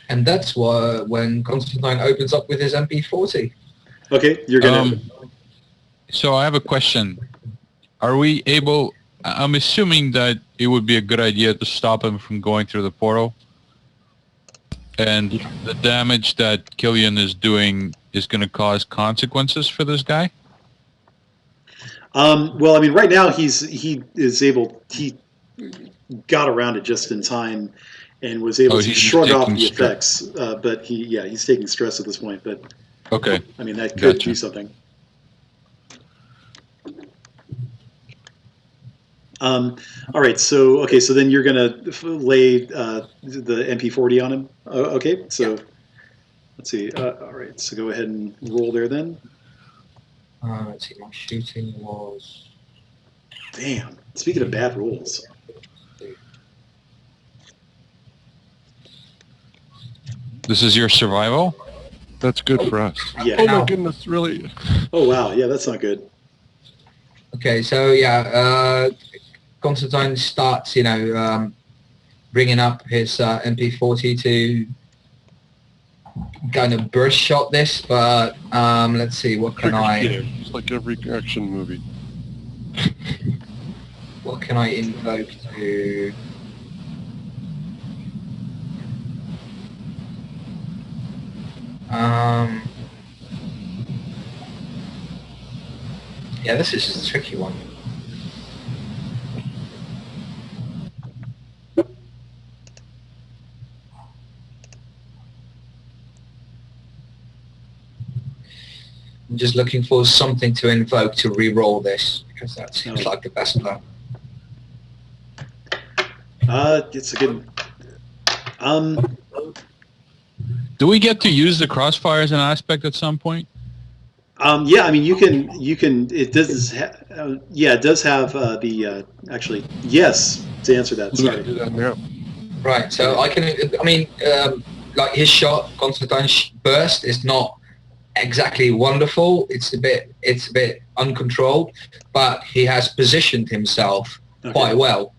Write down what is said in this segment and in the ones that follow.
And that's why when Constantine opens up with his MP40. Okay, you're gonna. So I have a question. Are we able? I'm assuming that it would be a good idea to stop him from going through the portal. And the damage that Killian is doing is going to cause consequences for this guy? Well, I mean, right now he got around it just in time and was able to shrug off the effects. But he's taking stress at this point. But okay, I mean, that could do something. All right, so then you're gonna lay the MP40 on him. Okay, so let's see. All right, so go ahead and roll there then. Let's see, my shooting was... Damn, speaking of bad rolls. This is your survival? That's good for us. Yeah. Oh my goodness, really? Oh wow, yeah, that's not good. Okay, so Constantine starts, bringing up his MP40 to kind of burst shot this, but let's see, what can It's like every action movie. What can I invoke to... yeah, this is just a tricky one. I'm just looking for something to invoke to re-roll this, because that seems like the best plan. It's a good... Do we get to use the crossfire as an aspect at some point? Yeah, I mean, you can. It does. It does have the. Actually, yes. To answer that, sorry. Do that now. Right. So I can. I mean, like his shot, Constantine's burst is not exactly wonderful. It's a bit uncontrolled, but he has positioned himself quite well.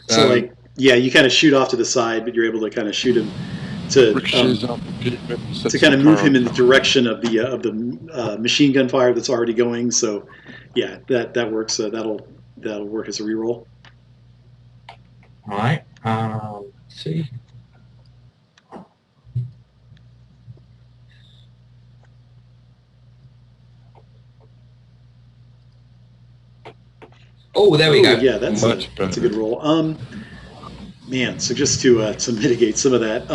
So you kind of shoot off to the side, but you're able to kind of shoot him to kind of move him in the direction of the machine gun fire that's already going. So, yeah, that works. That'll work as a reroll. All right. Let's see. Oh, there we go. Yeah, that's a good roll. Man, so just to mitigate some of that.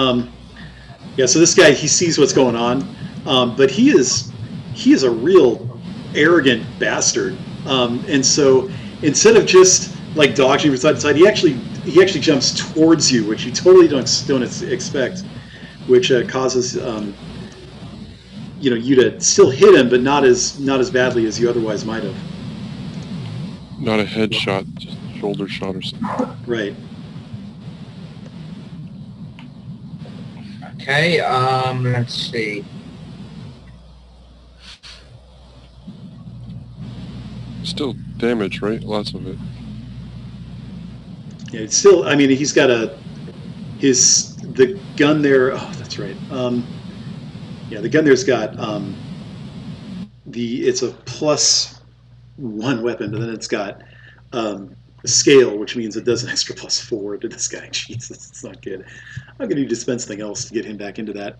So this guy, he sees what's going on, but he is a real arrogant bastard. And so instead of just like dodging from side to side, he actually jumps towards you, which you totally don't expect, which causes you to still hit him, but not as badly as you otherwise might have. Not a headshot, just a shoulder shot or something. Right. Okay, let's see. Still damage, right? Lots of it. Yeah, it's still. I mean, he's got the gun there. Oh, that's right. The gun there's got it's a +1 weapon, but then it's got a scale, which means it does an extra +4 to this guy. Jesus, it's not good. I'm gonna need to spend something else to get him back into that.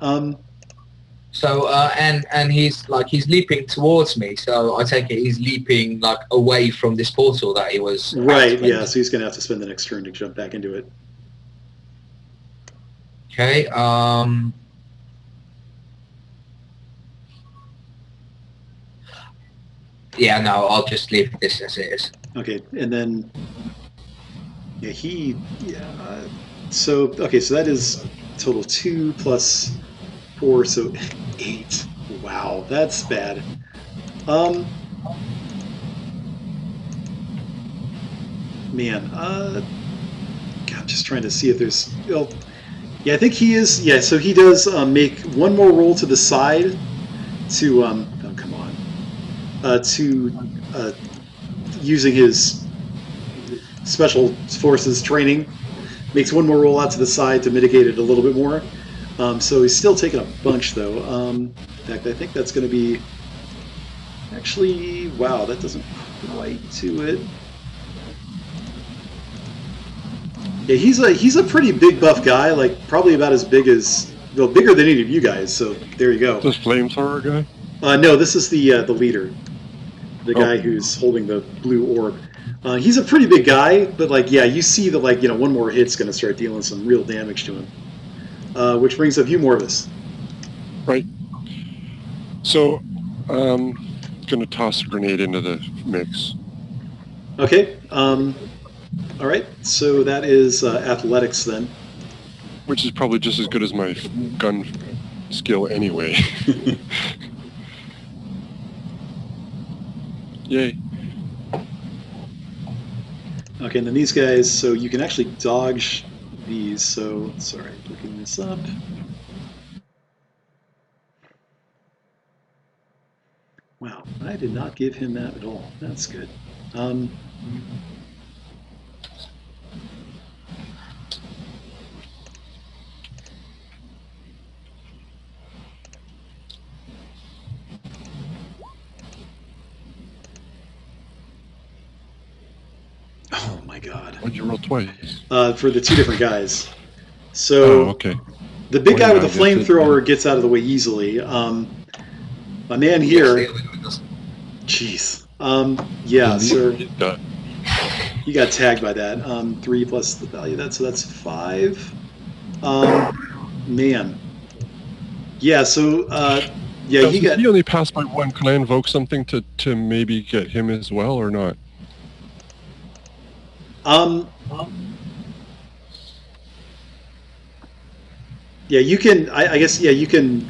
So and he's leaping towards me. So I take it he's leaping like away from this portal that he was. Right. Yeah. So he's gonna have to spend the next turn to jump back into it. Okay. Yeah. No, I'll just leave this as it is. Okay, and then So that is total 2 + 4, so 8. Wow, that's bad. Man, I'm just trying to see if there's. Well, yeah, I think he is. Yeah, so he does make one more roll to the side to. Oh, come on. To using his special forces training, makes one more roll out to the side to mitigate it a little bit more. So he's still taking a bunch, though. In fact, I think that's going to be... Actually, wow, that doesn't quite do it. Yeah, he's a pretty big buff guy, like probably about as big as... Well, bigger than any of you guys, so there you go. This flamethrower guy? No, this is the leader. The guy who's holding the blue orb. He's a pretty big guy, but like, yeah, you see that like, one more hit's going to start dealing some real damage to him. Which brings up you, Morvis. Right. So, going to toss a grenade into the mix. Okay. All right. So that is athletics then. Which is probably just as good as my gun skill anyway. Yay. Okay, and then these guys, so you can actually dodge these. So, sorry, looking this up. Wow, I did not give him that at all. That's good. Oh my god. Why'd you roll twice? For the two different guys. So, okay. the big guy with the I guess flamethrower gets out of the way easily. My man here... Jeez. Yeah, sir. You got tagged by that. 3 plus the value of that, so that's 5. Man. Yeah, so, yeah, he got... He only passed by one. Can I invoke something to maybe get him as well, or not? Yeah, you can, I guess, yeah, you can...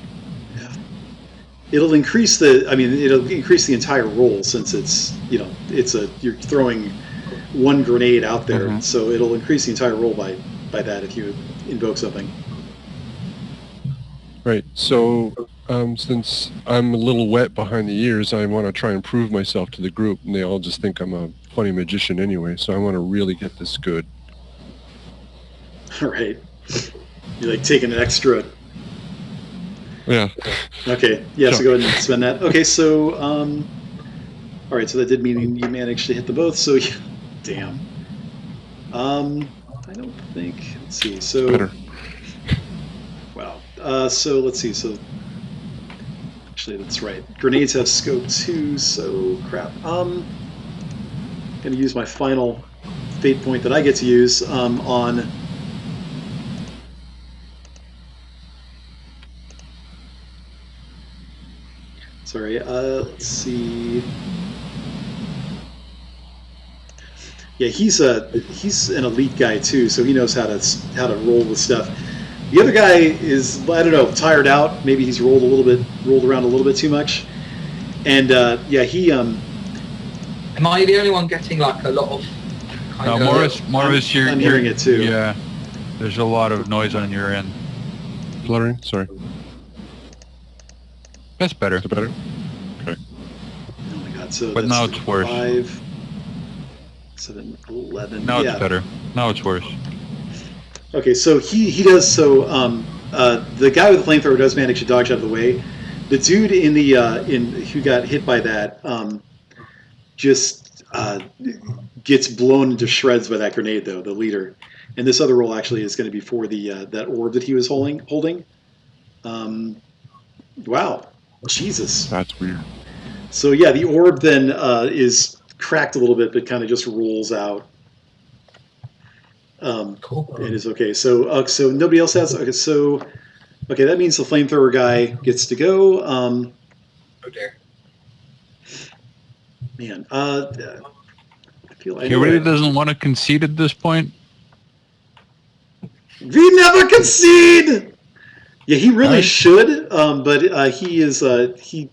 It'll increase the, it'll increase the entire roll since it's, you're throwing one grenade out there, so it'll increase the entire roll by that if you invoke something. Right, so since I'm a little wet behind the ears, I want to try and prove myself to the group, and they all just think I'm a funny magician anyway, so I want to really get this good. All right. You're like taking an extra... Yeah. Okay, yeah, so go ahead and spend that. Okay, so, all right, so that did mean you managed to hit them both, so, yeah, damn. I don't think, let's see, so... Better. Wow. So, let's see, so... Actually, that's right. Grenades have scope 2, so, crap. Gonna use my final fate point that I get to use, on... Sorry, let's see. Yeah, he's an elite guy too, so he knows how to roll with stuff. The other guy is, I don't know, tired out. Maybe he's rolled around a little bit too much. And yeah, he Am I the only one getting like a lot of? No, Morris, I'm hearing it too. Yeah, there's a lot of noise on your end. Fluttering? Sorry. That's better. Is it better? Okay. Oh my god! So But that's now it's worse. 5, 7, 11. Now yeah. it's better. Now it's worse. Okay, so he does so. The guy with the flamethrower does manage to dodge out of the way. The dude in the who got hit by that just gets blown into shreds by that grenade, though. The leader, and this other roll actually is going to be for the that orb that he was holding. Wow, Jesus. That's weird. So yeah, the orb then is cracked a little bit, but kind of just rolls out. Cool. It is okay. So so nobody else has. Okay, so okay, that means the flamethrower guy gets to go. Oh dear. Man, I feel He really doesn't want to concede at this point. We never concede. Yeah, he really should, but he is he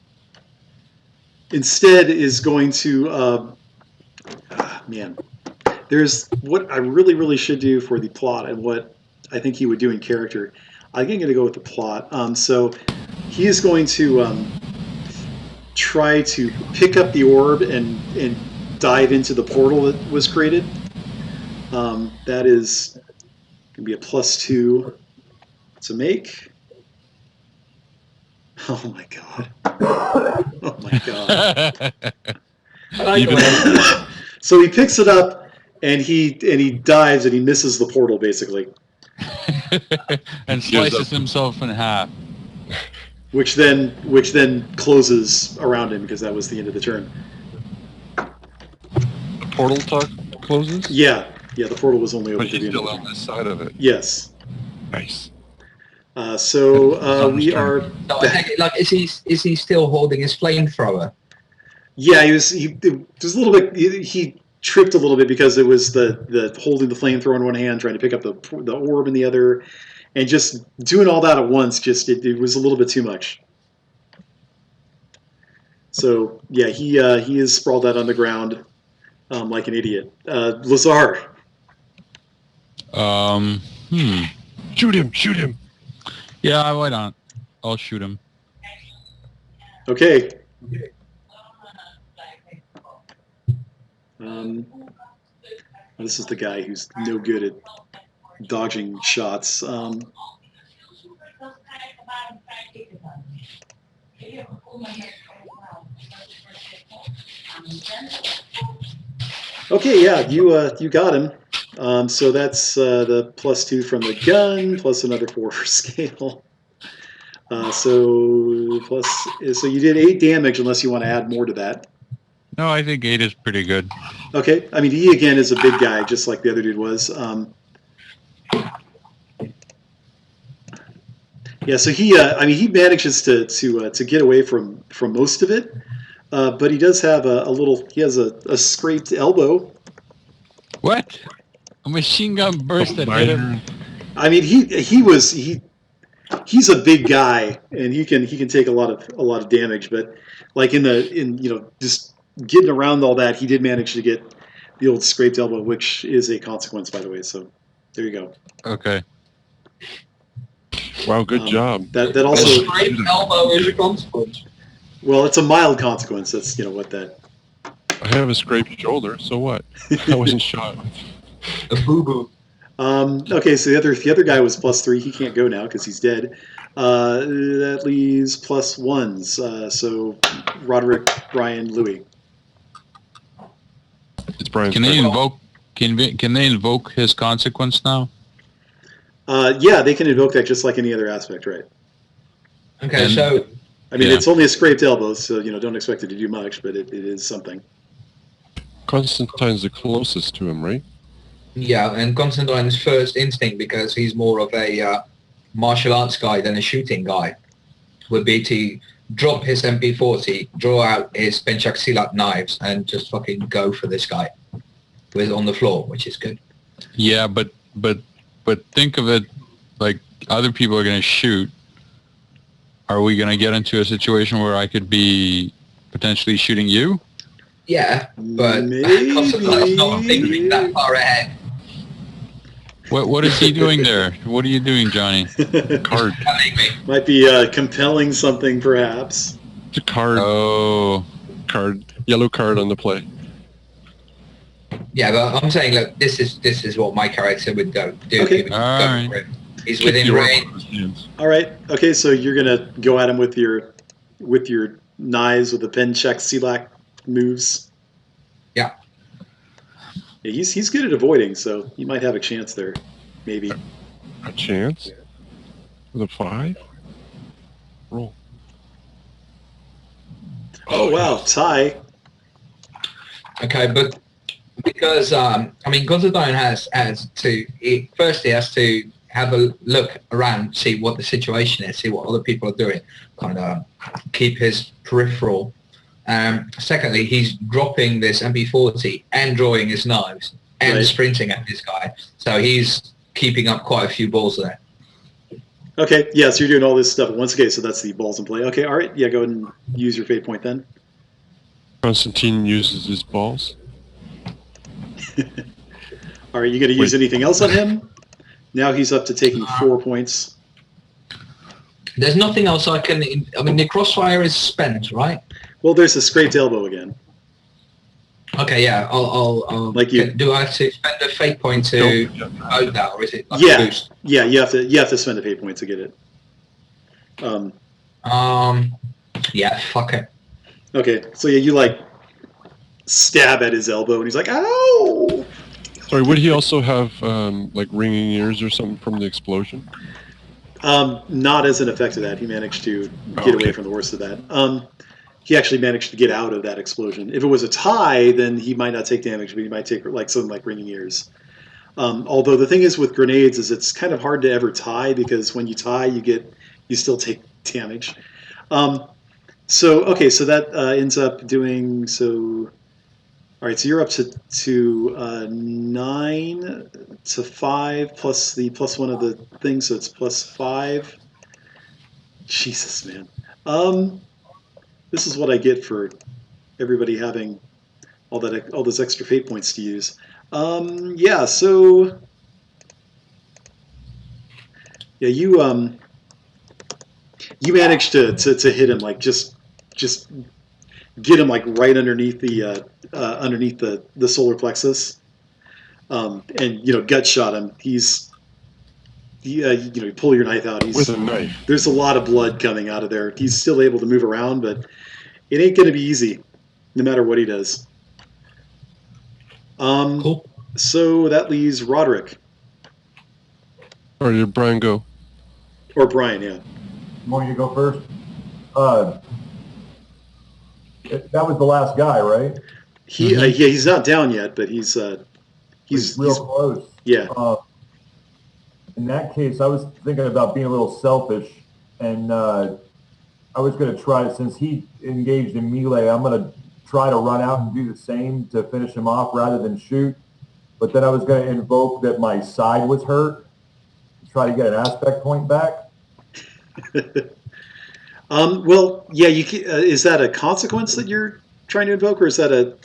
instead is going to man. There's what I really should do for the plot and what I think he would do in character. I'm going to go with the plot. So he is going to try to pick up the orb and dive into the portal that was created. That is going to be a +2 to make. Oh my god. Oh my god. I like the Even way- So he picks it up and he dives and he misses the portal basically, and slices himself in half. which then closes around him because that was the end of the turn. The portal closes? Yeah, the portal was only open But to he's the end of still the on turn. this side of it. Yes. Nice. So we are. So I think, like, is he still holding his flamethrower? Yeah, it was a little bit. He tripped a little bit because it was the holding the flamethrower in one hand, trying to pick up the orb in the other, and just doing all that at once. Just it was a little bit too much. So yeah, he is sprawled out on the ground like an idiot. Lazar. Shoot him! Yeah, why not? I'll shoot him. Okay. This is the guy who's no good at dodging shots. Okay, yeah, you got him. So that's the +2 from the gun, plus another 4 for scale. So you did 8 damage, unless you want to add more to that. No, I think 8 is pretty good. Okay, I mean he again is a big guy, just like the other dude was. Yeah, so he manages to get away from most of it, but he does have he has a scraped elbow. What? A machine gun burst that hit him. I mean he's a big guy and he can take a lot of damage, but like in just getting around all that, he did manage to get the old scraped elbow, which is a consequence, by the way. So there you go. Okay. Wow, good job. That also Scraped elbow is a consequence. well, it's a mild consequence. That's what that. I have a scraped shoulder, so what? I wasn't shot. A boo-boo. Okay, so the other guy was +3. He can't go now because he's dead. That leaves +1s. So Roderick, Brian, Louis. It's Brian's Can they turn. invoke? Can they invoke his consequence now? Yeah, they can invoke that just like any other aspect, right? Okay, And- so I mean, Yeah. it's only a scraped elbow, so don't expect it to do much, but it is something. Constantine's the closest to him, right? yeah, and Constantine's first instinct, because he's more of a martial arts guy than a shooting guy, would be to drop his MP40, draw out his Penchak Silat knives, and just fucking go for this guy with on the floor, which is good. Yeah, but think of it like other people are going to shoot. Are we going to get into a situation where I could be potentially shooting you? Yeah, but Maybe. Constantine's not thinking that far ahead. What is he doing there? What are you doing, Johnny? Card. Telling me. Might be compelling something, perhaps. It's a card. Oh, Yellow card on the play. Yeah, but I'm saying, look, this is what my character would do. Okay. He would go Alright. for it. He's Kick within the orb range. out of his hands. All right. Okay, so you're gonna go at him with your knives with the Penchak Silat moves. Yeah. Yeah, he's good at avoiding, so you might have a chance there, maybe. A chance? With a 5? Roll. Oh wow, tie. Okay, but because Constantine has to first he has to have a look around, see what the situation is, see what other people are doing, kind of keep his peripheral. Secondly, he's dropping this MP40 and drawing his knives and Right. sprinting at this guy, so he's keeping up quite a few balls there. Okay, yeah, so you're doing all this stuff at once. Okay, so that's the balls in play. Okay, all right, yeah, go ahead and use your fate point then. Constantine uses his balls. All right, you going to use Wait. anything else on him? Now he's up to taking 4 points. There's nothing else I can. I mean, the crossfire is spent, right? Well, there's a scraped elbow again. Okay, yeah. I'll Like you- do I have to spend a fate point to promote that, or is it like Yeah. a boost? Yeah, you have to spend a fate point to get it. Yeah, fuck it. Okay, so yeah, you like stab at his elbow, and he's like, "Ow!" Sorry, would he also have like ringing ears or something from the explosion? Not as an effect of that. He managed to get away from the worst of that. He actually managed to get out of that explosion. If it was a tie, then he might not take damage, but he might take like something like ringing ears. Although the thing is with grenades is it's kind of hard to ever tie because when you tie, you still take damage. So that ends up doing so. All right, so you're up to 9 to 5 plus the plus one of the thing, so it's plus 5. Jesus, man. This is what I get for everybody having all those extra fate points to use. Yeah, so yeah, you managed to hit him like just get him like right underneath the solar plexus, and gut shot him. You pull your knife out. With a knife. There's a lot of blood coming out of there. He's still able to move around, but it ain't going to be easy, no matter what he does. Cool. So that leaves Roderick. Or did Brian go? Or Brian, yeah. Want you to go first? That was the last guy, right? He's not down yet, but he's real close. Yeah. In that case, I was thinking about being a little selfish, and I was going to try, since he engaged in melee, I'm going to try to run out and do the same to finish him off rather than shoot. But then I was going to invoke that my side was hurt to try to get an aspect point back. Well, yeah. Is that a consequence that you're trying to invoke, or is that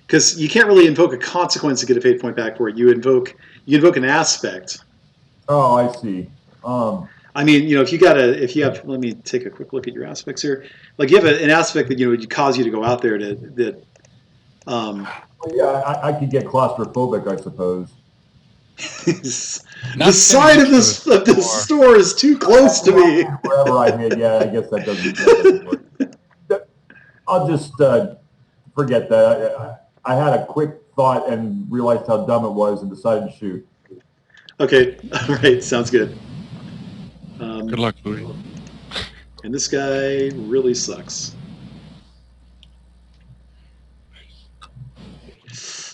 because you can't really invoke a consequence to get a fate point back for it? You invoke an aspect. Oh, I see. I mean, if you have, let me take a quick look at your aspects here. Like, you have an aspect that would cause you to go out there yeah, I could get claustrophobic, I suppose. The side of this store is too close to me. Wherever I hit, yeah, I guess that doesn't work. I'll just forget that. I had a quick thought and realized how dumb it was and decided to shoot. Okay, all right, sounds good. Good luck, Louis. And this guy really sucks.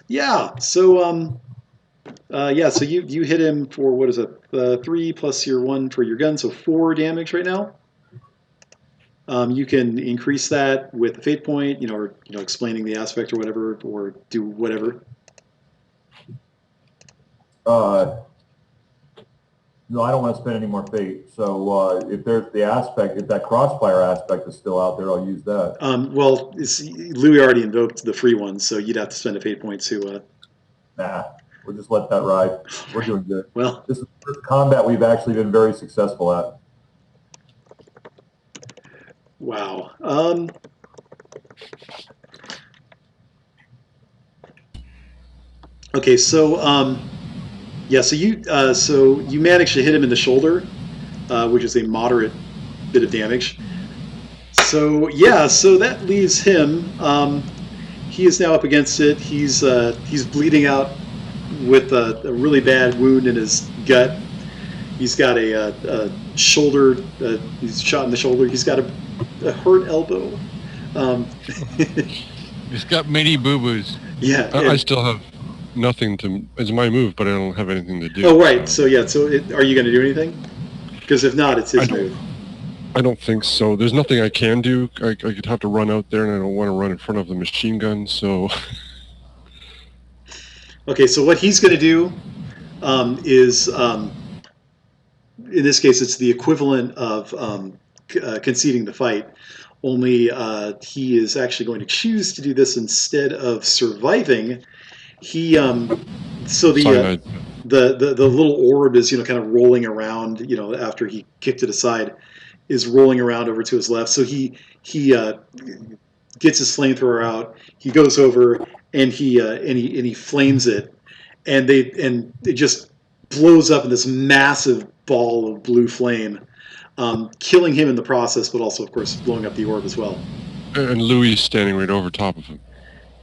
Yeah. So so you hit him for what is it? 3 plus your 1 for your gun, so 4 damage right now. You can increase that with the fate point, or explaining the aspect or whatever, or do whatever. No, I don't want to spend any more fate. So if there's the aspect, if that crossfire aspect is still out there, I'll use that. Well, Louis already invoked the free one, so you'd have to spend a fate point to. Nah, we'll just let that ride. We're doing good. Well, this is the first combat we've actually been very successful at. Wow. Okay, so yeah, so you managed to hit him in the shoulder, which is a moderate bit of damage. So yeah, so that leaves him. He is now up against it. He's bleeding out with a really bad wound in his gut. He's got a shoulder. He's shot in the shoulder. He's got a hurt elbow. He's got many boo-boos. Yeah, I still have nothing to. It's my move, but I don't have anything to do. Oh right. So yeah. So are you going to do anything? Because if not, it's his move. I don't think so. There's nothing I can do. I could have to run out there, and I don't want to run in front of the machine gun. So. Okay. So what he's going to do is, in this case, it's the equivalent of conceding the fight. Only he is actually going to choose to do this instead of surviving. He so the little orb is kind of rolling around after he kicked it aside, is rolling around over to his left. So he gets his flamethrower out. He goes over and he flames it, and it just blows up in this massive ball of blue flame. killing him in the process, but also, of course, blowing up the orb as well. And Louis is standing right over top of him.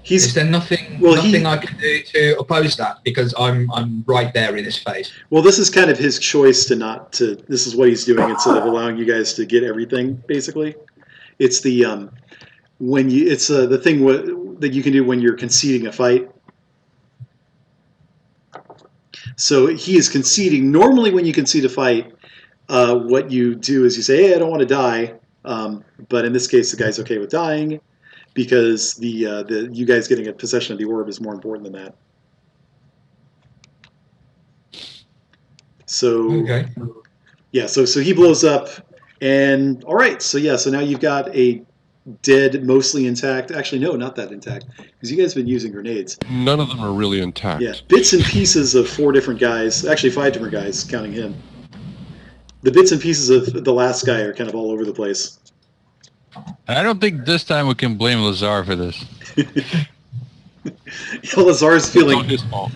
Is there nothing I can do to oppose that? Because I'm right there in his face. Well, this is kind of his choice this is what he's doing instead of allowing you guys to get everything, basically. It's the the thing that you can do when you're conceding a fight. So he is conceding. Normally when you concede a fight, what you do is you say, hey, I don't want to die. But in this case, the guy's okay with dying, because the you guys getting a possession of the orb is more important than that. So Okay. yeah, so he blows up, and all right, so now you've got a dead, mostly intact. Actually, no, not that intact, because you guys have been using grenades. None of them are really intact. Yeah, bits and pieces of 4 different guys, actually 5 different guys, counting him. The bits and pieces of the last guy are kind of all over the place. And I don't think this time we can blame Lazar for this. Lazar's It's not feeling his fault.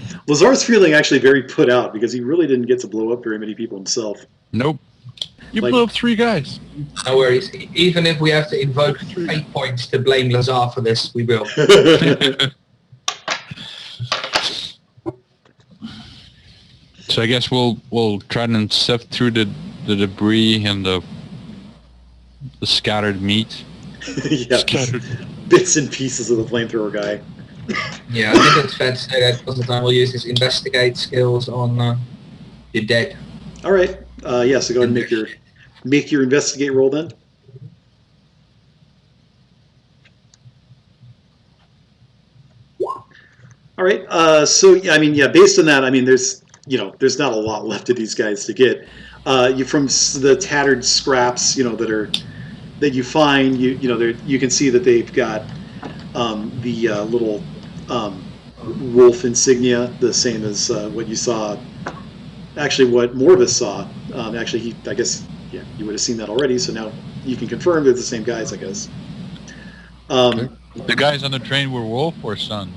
actually very put out, because he really didn't get to blow up very many people himself. Nope. You Like- blew up 3 guys. No worries. Even if we have to invoke 8 points to blame Lazar for this, we will. So I guess we'll try and sift through the debris and the scattered meat. Yeah, Scattered. bits and pieces of the flamethrower guy. Yeah, I think it's fair to say that Constantine will use his investigate skills on your dead. All right, so go ahead and make your investigate roll then. All right, based on that, there's not a lot left of these guys to get. From the tattered scraps, that you find, you can see that they've got the little wolf insignia, the same as what you saw. Actually, what Morvis saw. I guess you would have seen that already. So now you can confirm they're the same guys, I guess. The guys on the train were Wolf or Sun?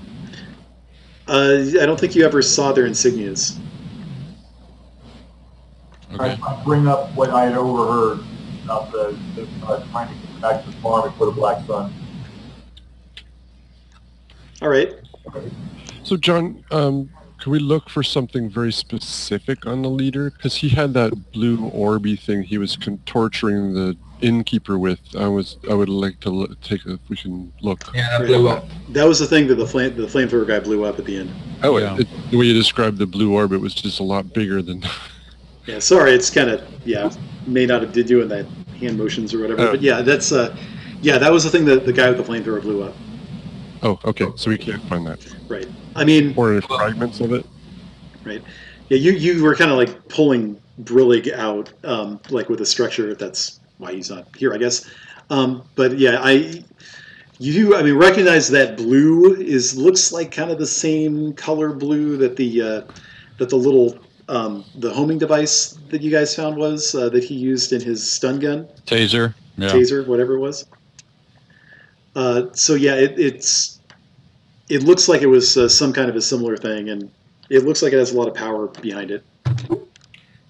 I don't think you ever saw their insignias. Okay. I bring up what I had overheard about the trying to get back to the farm and put a black sun. All right. So, John, can we look for something very specific on the leader? Because he had that blue orby thing he was torturing the innkeeper with. I would like to take if we can look. Yeah, that blew up. That was the thing that the flamethrower guy blew up at the end. Oh, Yeah. the way you described the blue orb, it was just a lot bigger than... Yeah, sorry, it's kind of may not have did doing that hand motions or whatever, but that's that was the thing that the guy with the flamethrower blew up. Oh, okay, so we can't find that. Right. I mean, Or fragments of it? right. Yeah, you were kind of like pulling Brillig out, like with a structure. That's why he's not here, I guess. But yeah, recognize that blue looks like kind of the same color blue that the little the homing device that you guys found was that he used in his stun gun, Taser. Yeah. taser, whatever it was. It looks like it was some kind of a similar thing, and it looks like it has a lot of power behind it.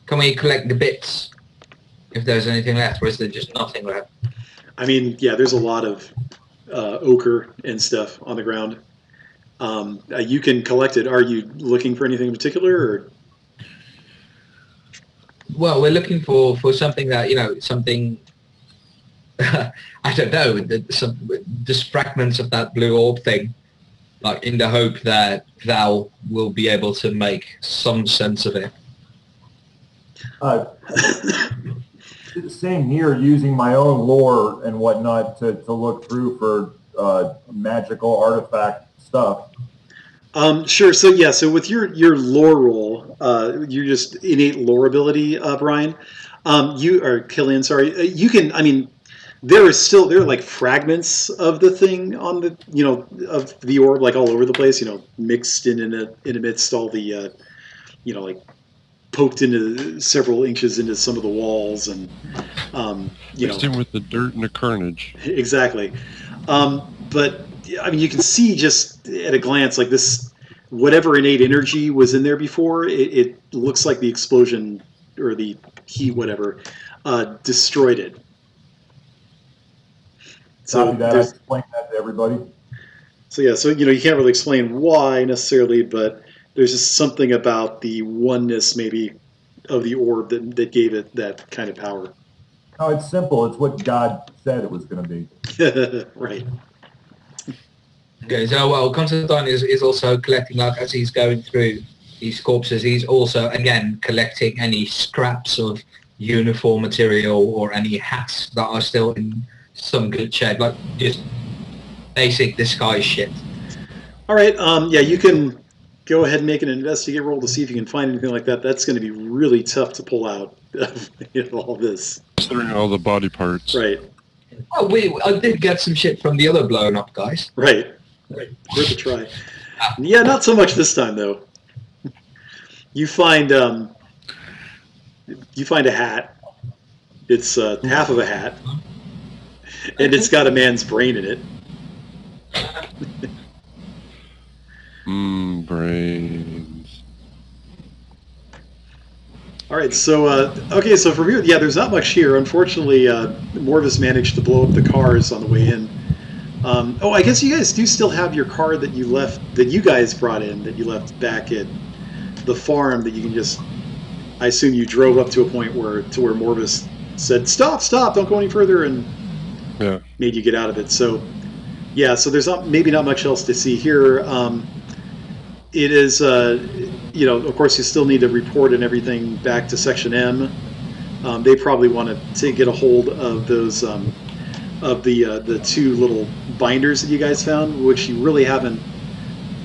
Can we collect the bits if there's anything left, or is there just nothing left? I mean, yeah, there's a lot of ochre and stuff on the ground. You can collect it. Are you looking for anything in particular, or? Well, we're looking for something that, something, I don't know, just fragments of that blue orb thing, like in the hope that Val will be able to make some sense of it. Same here, using my own lore and whatnot to look through for magical artifact stuff. Sure. So with your lore roll, your just innate lore ability, Brian, Killian, sorry, you can. I mean, there are like fragments of the thing on the of the orb, like all over the place, mixed in amidst all the like poked into several inches into some of the walls, and Mixed in with the dirt and the carnage. Exactly. But I mean, you can see just at a glance, like this, whatever innate energy was in there before, it looks like the explosion or the heat, whatever, destroyed it. So Copy that. I explained that to everybody. So yeah, so you can't really explain why necessarily, but there's just something about the oneness maybe of the orb that gave it that kind of power. No, it's simple. It's what God said it was going to be. Right. Okay, so well, Constantine is also collecting, like, as he's going through these corpses, he's also, again, collecting any scraps of uniform material or any hats that are still in some good shape, like just basic disguise shit. All right. Yeah, you can go ahead and make an investigate roll to see if you can find anything like that. That's going to be really tough to pull out all this. Considering all the body parts. Right. Oh, I did get some shit from the other blown up guys. Right. Worth a try. Yeah, not so much this time though. You find a hat. It's half of a hat, and it's got a man's brain in it. Brains. All right, so okay, so from here, yeah, there's not much here. Unfortunately, Morvis managed to blow up the cars on the way in. Oh, I guess you guys do still have your car that you left, that you guys brought in, that you left back at the farm. That you can just, I assume you drove up to a point where Morvis said, "Stop, don't go any further," and made you get out of it. So, yeah, so there's maybe not much else to see here. It is, of course, you still need to report and everything back to Section M. They probably want to get a hold of those of the two little binders that you guys found, which you really haven't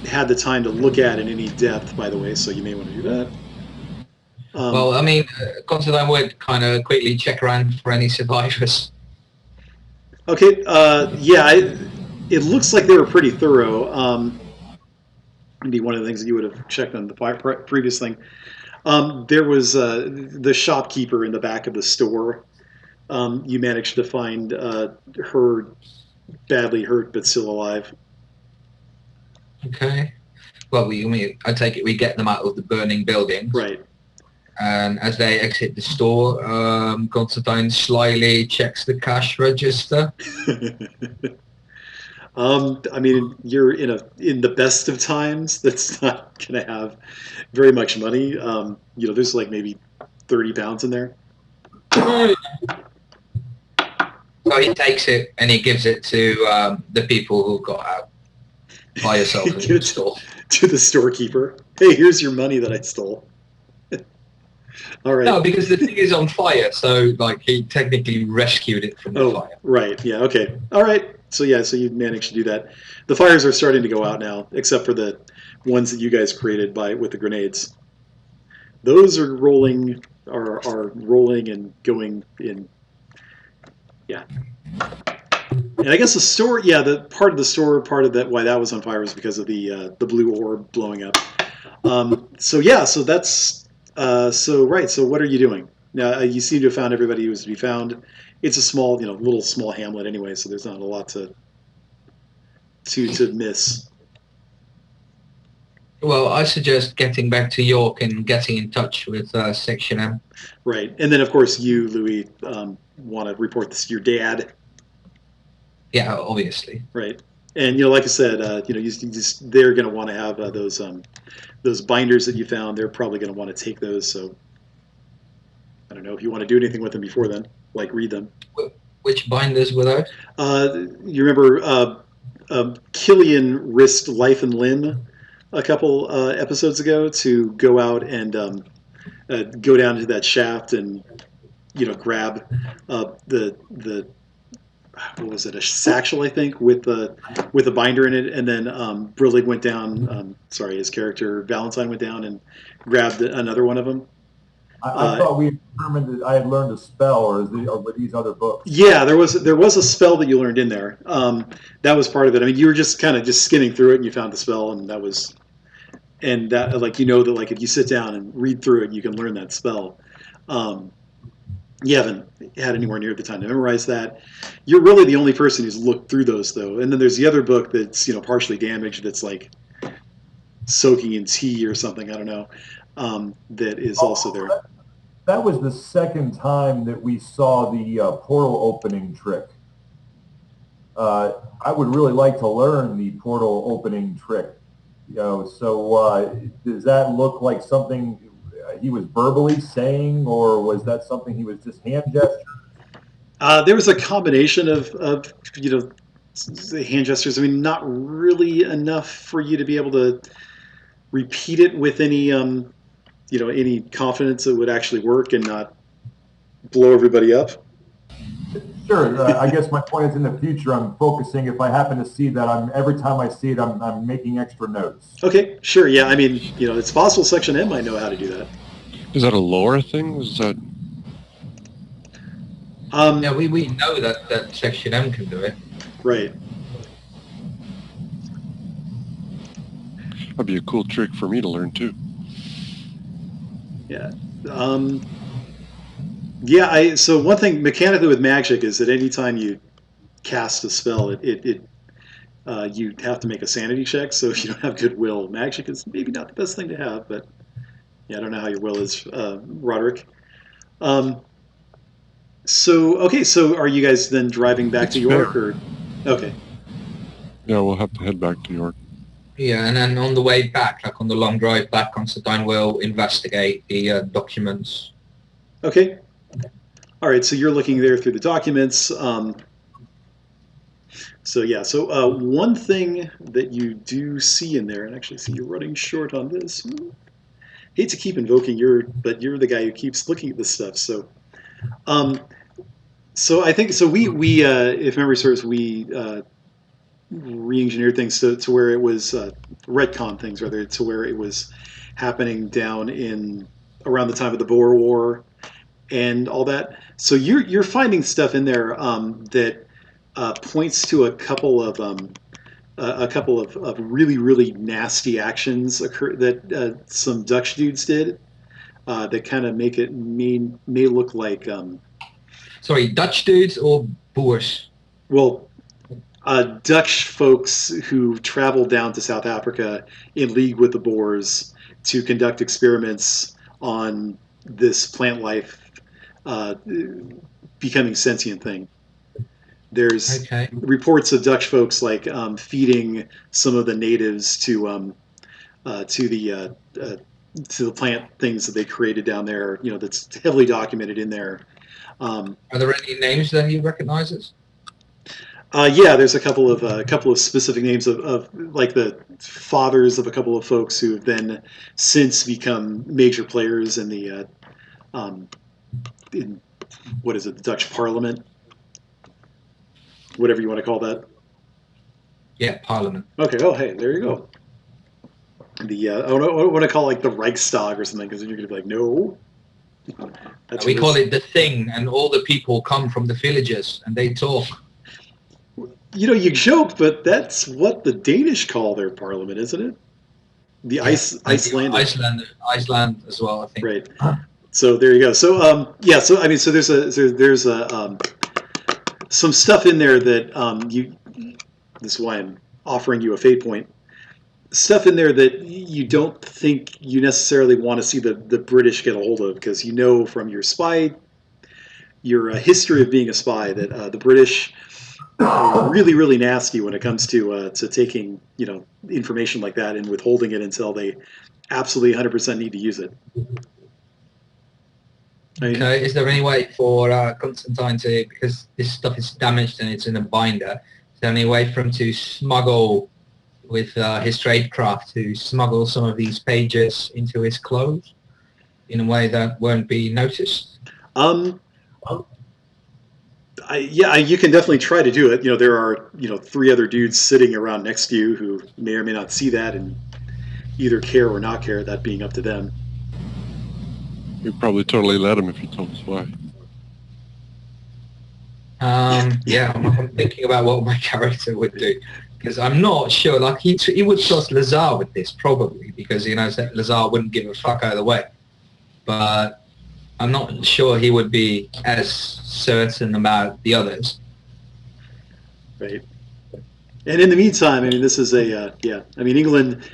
had the time to look at in any depth, by the way. So you may want to do that. Well, I mean, Constantine would kind of quickly check around for any survivors. Okay. Yeah, it looks like they were pretty thorough. Be one of the things that you would have checked on the previous thing. There was the shopkeeper in the back of the store. You managed to find her badly hurt but still alive. Okay. Well, I take it we get them out of the burning building. Right. And as they exit the store, Constantine slyly checks the cash register. I mean, you're in the best of times. That's not going to have very much money. There's like maybe 30 pounds in there. So he takes it and he gives it to the people who got out by yourself in the store. To the storekeeper. Hey, here's your money that I stole. All right. No, because the thing is on fire, so like he technically rescued it from the fire. Right. Yeah. Okay. All right. So yeah, so you managed to do that. The fires are starting to go out now, except for the ones that you guys created with the grenades. Those are rolling and going in. Yeah. And I guess the store, the part of that why that was on fire was because of the blue orb blowing up. So that's right. So what are you doing now? You seem to have found everybody who was to be found. It's a small, little small hamlet anyway, so there's not a lot to miss. Well, I suggest getting back to York and getting in touch with Section M. Right, and then of course you, Louis, want to report this to your dad. Yeah, obviously. Right, and like I said, they're going to want to have those binders that you found. They're probably going to want to take those. So I don't know if you want to do anything with them before then, like read them. Which binders were those? You remember Killian risked life and limb a couple episodes ago to go out and go down to that shaft and grab the what was it, a satchel, I think, with a binder in it, and then Brillig went down. His character Valentine went down and grabbed another one of them. I thought we determined that I had learned a spell, or were these other books? Yeah, there was a spell that you learned in there. That was part of it. I mean, you were just kind of just skimming through it, and you found the spell, and that that if you sit down and read through it, you can learn that spell. You haven't had anywhere near the time to memorize that. You're really the only person who's looked through those, though. And then there's the other book that's partially damaged, that's like soaking in tea or something. I don't know. That is also there. that was the second time that we saw the portal opening trick. I would really like to learn the portal opening trick. So does that look like something he was verbally saying, or was that something he was just hand gesture? There was a combination of hand gestures. I mean, not really enough for you to be able to repeat it with any any confidence it would actually work and not blow everybody up. Sure. I guess my point is, in the future, I'm focusing. If I happen to see that, every time I see it, I'm making extra notes. Okay, sure. Yeah, I mean, it's possible Section M might know how to do that. Is that a lore thing? Is that? Yeah, we know that Section M can do it. Right. That'd be a cool trick for me to learn too. Yeah. So one thing mechanically with magic is that anytime you cast a spell, you have to make a sanity check. So if you don't have good will, magic is maybe not the best thing to have. But yeah, I don't know how your will is, Roderick. So are you guys then driving back to York, fair. or okay? Yeah, we'll have to head back to York. Yeah, and then on the way back, like on the long drive back, Constantine will investigate the documents. Okay. All right. So you're looking there through the documents. So one thing that you do see in there, and actually see you're running short on this. Hate to keep invoking but you're the guy who keeps looking at this stuff. So, I think we if memory serves, we re-engineered things to where it was retcon things rather, to where it was happening down in around the time of the Boer War and all that. So you're finding stuff in there that points to a couple of really, really nasty actions that some Dutch dudes did that kind of make it may look like Sorry, Dutch dudes or Boers? Well, Dutch folks who traveled down to South Africa in league with the Boers to conduct experiments on this plant life becoming sentient thing. There's reports of Dutch folks like feeding some of the natives to the plant things that they created down there. That's heavily documented in there. Are there any names that he recognizes? Yeah, there's a couple of specific names of like the fathers of a couple of folks who have then since become major players in the in what is it, the Dutch Parliament, whatever you want to call that. Yeah, Parliament. Okay. Oh, hey, there you go. The I want to call it like the Reichstag or something, because then you're gonna be like, no. We call it the Thing, and all the people come from the villages and they talk. You joke, but that's what the Danish call their parliament, isn't it? The Icelandic. Iceland as well, I think. Right. So there you go. So So I mean, so there's some stuff in there that this is why I'm offering you a fate point. Stuff in there that you don't think you necessarily want to see the British get a hold of, because from your history of being a spy, that the British are really, really nasty when it comes to taking information like that and withholding it until they absolutely 100% need to use it. Okay, is there any way for Constantine to, because this stuff is damaged and it's in a binder, is there any way for him to smuggle with his tradecraft, to smuggle some of these pages into his clothes in a way that won't be noticed? You can definitely try to do it. There are 3 other dudes sitting around next to you who may or may not see that and either care or not care, that being up to them. We'd probably totally let him if he told us why. Yeah, I'm thinking about what my character would do, because I'm not sure. Like he would trust Lazar with this probably, because he knows that Lazar wouldn't give a fuck either way. But I'm not sure he would be as certain about the others. Right. And in the meantime, I mean, this is England.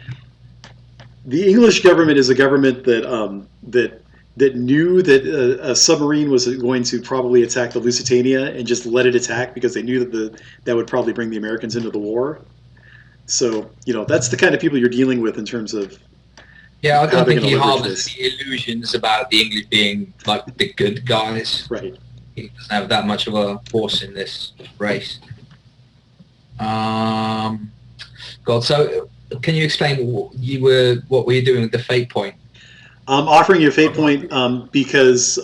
The English government is a government that that knew that a submarine was going to probably attack the Lusitania and just let it attack because they knew that would probably bring the Americans into the war. So, that's the kind of people you're dealing with in terms of Yeah, I how don't they're think going he to leverage harbors this. any illusions about the English being like the good guys. Right. He doesn't have that much of a force in this race. God, so can you explain what were you doing with the fate point? I'm offering you a fate point because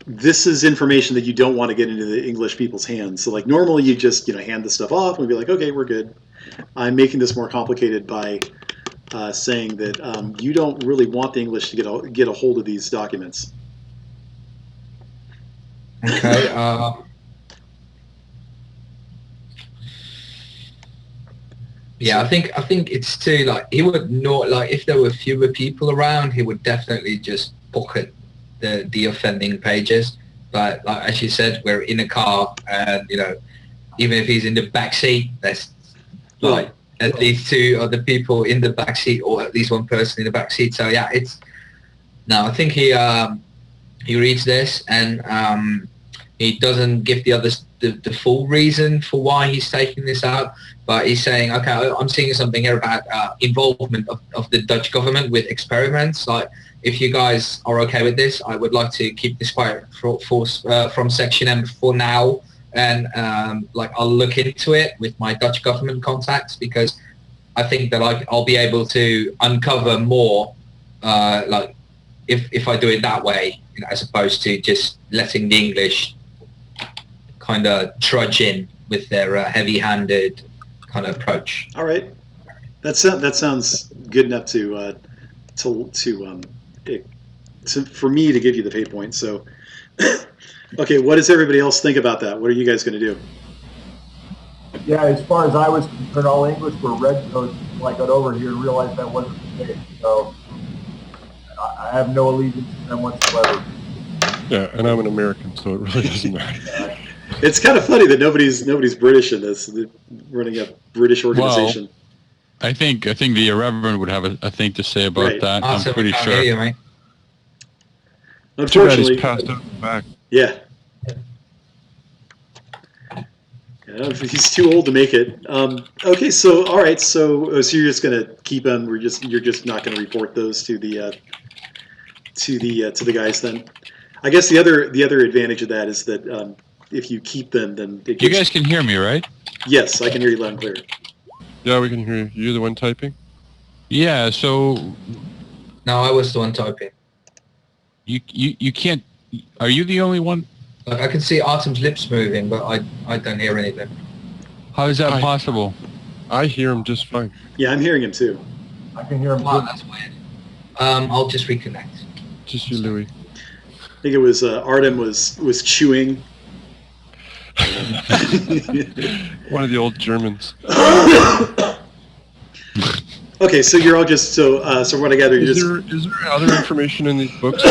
this is information that you don't want to get into the English people's hands. So, like, normally you just hand the stuff off and be like, okay, we're good. I'm making this more complicated by saying that you don't really want the English to get a hold of these documents. Okay. Yeah, I think it's too, like, he would not, like, if there were fewer people around, he would definitely just pocket the offending pages. But like as you said, we're in a car, and even if he's in the back seat, there's like at least two other people in the back seat, or at least one person in the back seat. So yeah, I think he reads this, and he doesn't give the others the full reason for why he's taking this out, but he's saying, okay, I'm seeing something here about involvement of the Dutch government with experiments. Like, if you guys are okay with this, I would like to keep this quiet from Section M for now, and I'll look into it with my Dutch government contacts, because I think that I'll be able to uncover more, if I do it that way, as opposed to just letting the English kind of trudge in with their heavy-handed kind of approach. All right, that sounds good enough for me to give you the fate point. So, okay, what does everybody else think about that? What are you guys going to do? Yeah, as far as I was concerned, all English were redcoats until I got over here and realized that wasn't the case. So I have no allegiance to them whatsoever. Yeah, and I'm an American, so it really doesn't matter. It's kind of funny that nobody's British in this. They're running a British organization. Well, I think the Irreverent would have a thing to say about that. Awesome. I'm pretty sure. Hear you, mate. Unfortunately, he's passed out the back. Yeah. He's too old to make it. Okay, so all right, so you're just gonna keep them. You're just not gonna report those to the guys then. I guess the other advantage of that is that if you keep them, then You guys can hear me, right? Yes, I can hear you loud and clear. Yeah, we can hear you. You're the one typing? Yeah. So No, I was the one typing. you can't. Are you the only one? Like, I can see Artem's lips moving, but I don't hear anything. How is that possible? I hear him just fine. Yeah, I'm hearing him too. I can hear him. Wow, that's weird. I'll just reconnect. Just you, Louis. I think it was Artem was chewing. One of the old Germans. Okay, so you're all just so what I gather Is there other information in these books?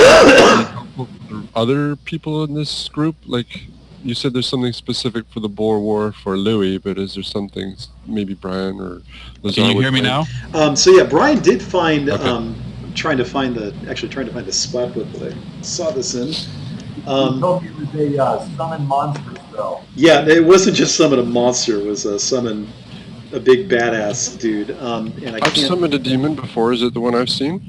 Other people in this group? Like, you said there's something specific for the Boer War for Louis, but is there something maybe Brian or Lazar? Can you hear me now? So yeah, Brian did find Okay. trying to find the spot that I saw this in. He told me it was a summon monster spell. Yeah, it wasn't just summon a monster; it was summon a big badass dude. And I've summoned a demon before. Is it the one I've seen?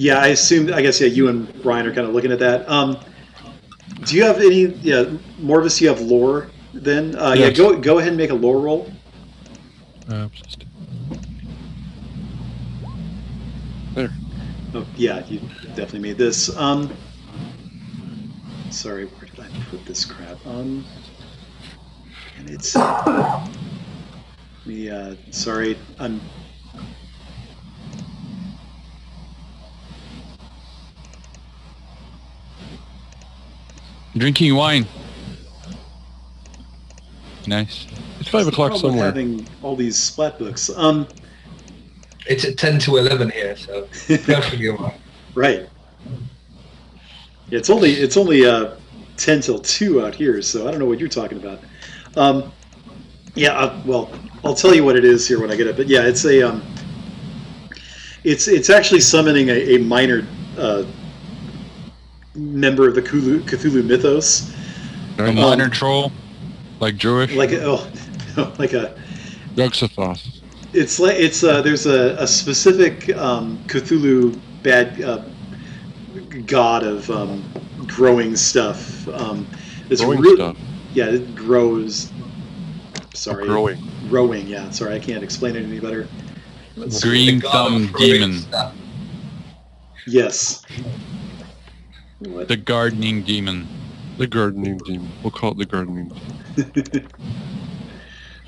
Yeah, I guess you and Brian are kind of looking at that. Do you have any? Yeah, Morvis, you have lore. Then Yes. go ahead and make a lore roll. There. Oh, yeah, you definitely made this. Sorry, where did I put this crap? And it's sorry, I'm. Drinking wine. Nice. It's 5 o'clock Problem somewhere. Having all these splat books. It's at 10 to 11 here, so perfectly all right. Right. Yeah, it's only 10 till 2 out here, so I don't know what you're talking about. Well, I'll tell you what it is here when I get it. But yeah, it's It's actually summoning a minor member of the Cthulhu mythos. A minor troll, like Jewish. Like like a Yuxathoth. It's like there's a specific Cthulhu bad god of growing stuff. It's Growing really stuff. yeah, it grows. Sorry, Growing. Yeah, sorry, I can't explain it any better. Green The god thumb of throwing demon. stuff. Yes. What? The gardening demon. The gardening demon. We'll call it the gardening demon.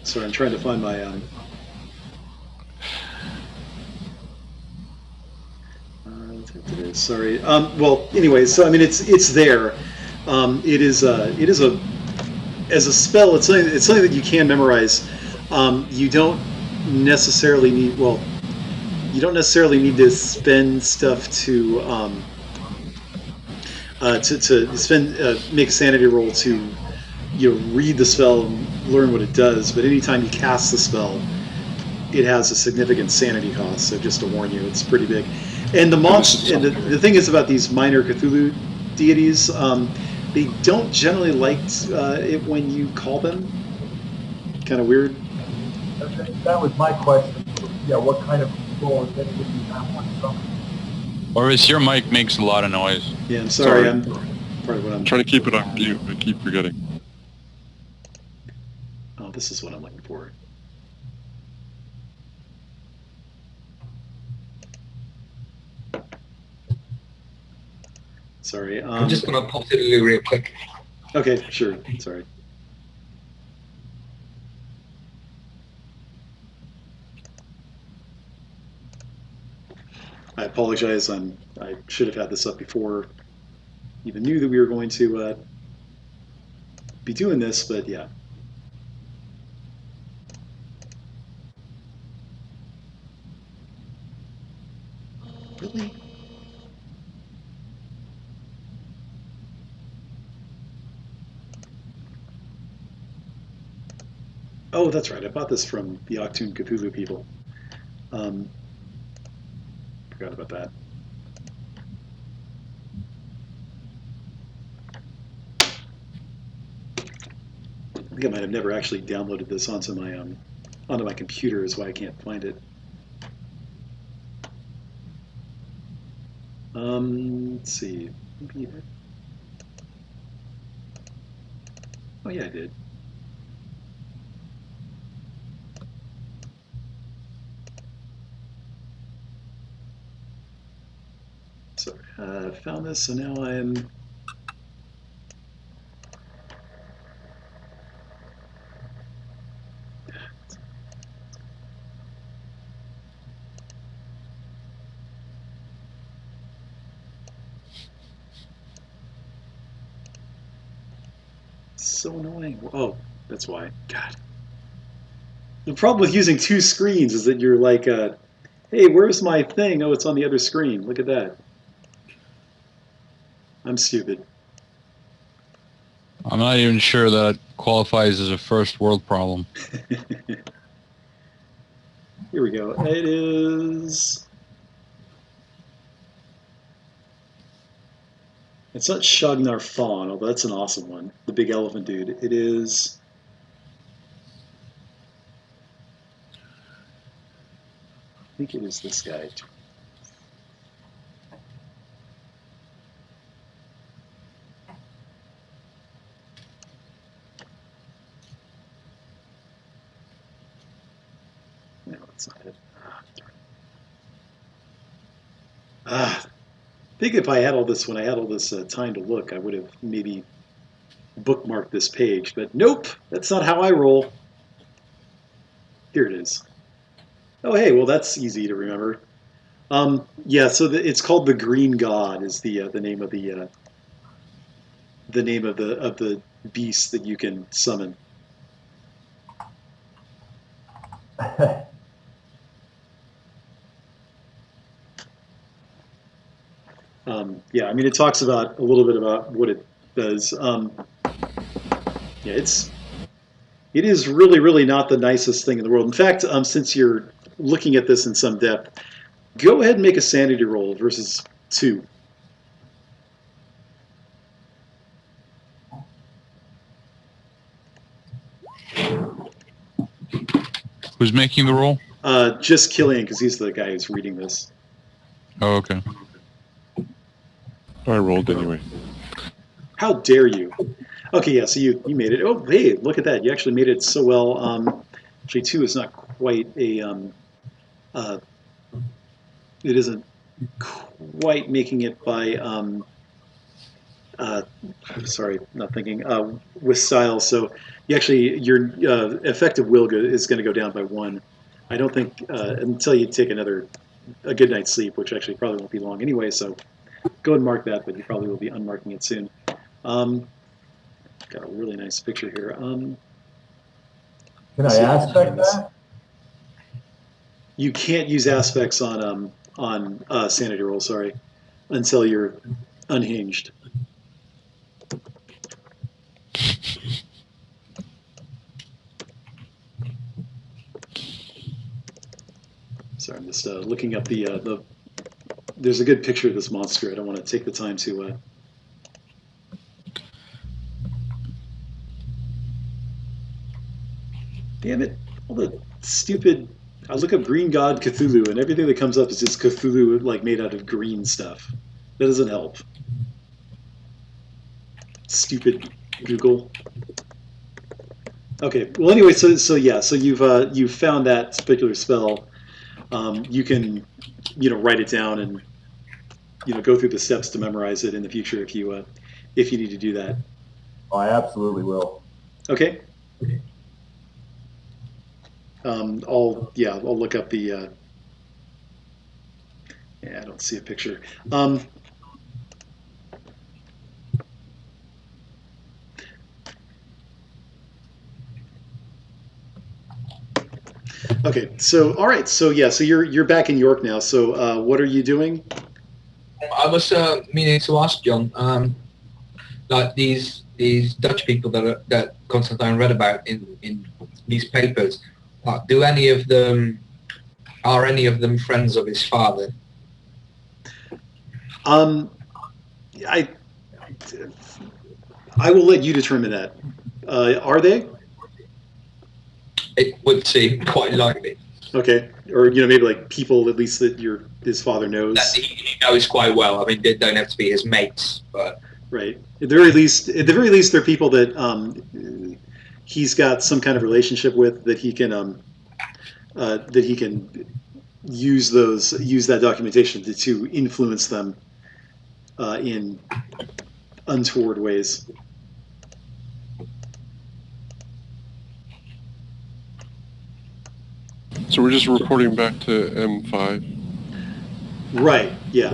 Sorry, I'm trying to find my. Sorry. Well, anyway, so I mean, it's there. It is a as a spell. It's something that you can memorize. You don't necessarily need. Well, you don't necessarily need to spend stuff to spend make a sanity roll to read the spell and learn what it does. But anytime you cast the spell, it has a significant sanity cost. So just to warn you, it's pretty big. And the monster. And the thing is about these minor Cthulhu deities, they don't generally like it when you call them. Kind of weird. That was my question. Yeah, what kind of control is anything you have on something? Or is your mic makes a lot of noise? Yeah, I'm sorry. Sorry. I'm part of what I'm trying to keep it on mute. I keep forgetting. Oh, this is what I'm looking for. Sorry. I'm just going to pop to the loo real quick. Okay, sure. Sorry. I apologize. I should have had this up before even knew that we were going to be doing this, but yeah. Really? Oh, that's right. I bought this from the Achtung Cthulhu people. Forgot about that. I think I might have never actually downloaded this onto my computer, is why I can't find it. Let's see. Maybe. Oh yeah, I did. So I found this, so now I'm so annoying. Oh, that's why. God. The problem with using two screens is that you're like, hey, where's my thing? Oh, it's on the other screen. Look at that. I'm stupid. I'm not even sure that qualifies as a first world problem. Here we go. It is... It's not Shagnar Fawn, although that's an awesome one. The big elephant dude. It is... I think it is this guy. No, that's not it. I think if I had all this, when I had all this time to look, I would have maybe bookmarked this page. But nope, that's not how I roll. Here it is. Oh, hey, well, that's easy to remember. Yeah, so it's called the Green God is the name of the beast that you can summon. Yeah, I mean, it talks about a little bit about what it does. Yeah, it is really, really not the nicest thing in the world. In fact, since you're looking at this in some depth, Go ahead and make a sanity roll versus 2. Who's making the roll? Just Killian, because he's the guy who's reading this. Oh, okay. I rolled anyway. How dare you? Okay, yeah, so you made it. Oh, hey, look at that. You actually made it so well. Actually, 2 is not quite a... it isn't quite making it by... sorry, not thinking. With style, so you actually, your effective will is going to go down by 1. I don't think until you take a good night's sleep, which actually probably won't be long anyway, so go ahead and mark that, but you probably will be unmarking it soon. Got a really nice picture here. Can I aspect that? You can't use aspects on sanity roll, sorry, until you're unhinged. Sorry, I'm just looking up the. There's a good picture of this monster. I don't want to take the time to. Damn it! All the stupid. I look up Green God Cthulhu, and everything that comes up is just Cthulhu, like made out of green stuff. That doesn't help. Stupid Google. Okay. Well, anyway, so yeah, so you've found that particular spell. You can, write it down and, go through the steps to memorize it in the future if you need to do that. Oh, I absolutely will. Okay. I'll look up the. I don't see a picture. Okay, so all right, so yeah, so you're back in York now. So what are you doing? I was meaning to ask John, like these Dutch people that Constantine read about in these papers. Are any of them friends of his father? I will let you determine that. Are they? It would seem quite likely. Okay, or maybe like people at least that his father knows. That he knows quite well. I mean, they don't have to be his mates, but right. At the very least, they're people that he's got some kind of relationship with that he can use that documentation to influence them in untoward ways. So we're just reporting back to M5. Right. Yeah.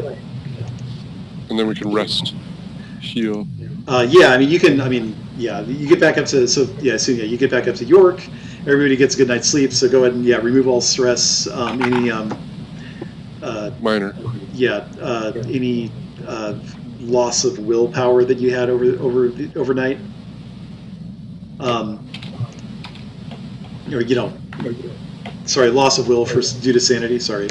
And then we can rest, heal. Yeah. I mean, you can. I mean, yeah. You get back up to you get back up to York. Everybody gets a good night's sleep. So go ahead and remove all stress. Any minor. Yeah. Any loss of willpower that you had overnight. Or sorry, loss of will due to sanity. Sorry.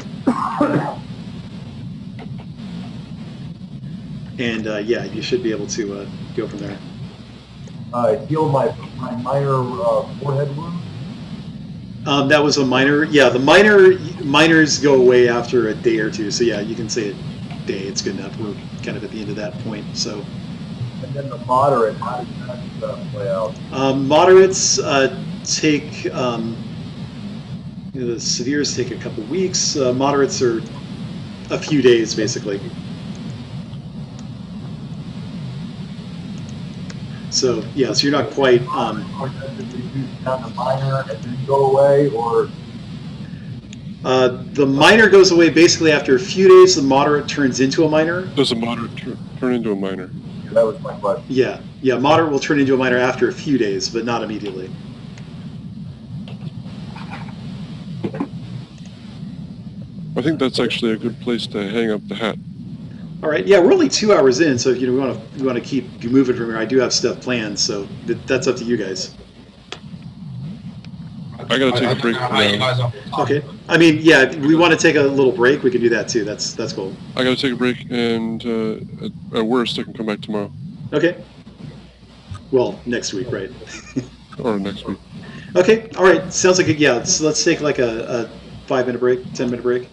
And you should be able to go from there. Heal my minor forehead wound. That was a minor. Yeah, the minors go away after a day or two. So yeah, you can say a day. It's good enough. We're kind of at the end of that point. So. And then the moderate, how does that play out? Moderates take. The severes take a couple weeks. Moderates are a few days, basically. So yeah, so you're not quite. Or does it reduce down to minor and then go away, or? The minor goes away basically after a few days. The moderate turns into a minor. Does a moderate turn into a minor? That was my question. Yeah. Moderate will turn into a minor after a few days, but not immediately. I think that's actually a good place to hang up the hat. All right. Yeah, we're only 2 hours in, so if we want to keep moving from here, I do have stuff planned, so that's up to you guys. I gotta take a break don't know how you now. guys are. Okay. I mean, yeah, we want to take a little break. We can do that too. That's cool. I gotta take a break, and at worst, I can come back tomorrow Okay. Well, next week, right? or next week. Okay. All right. Sounds like yeah. Let's take like a 5-minute break, 10-minute break.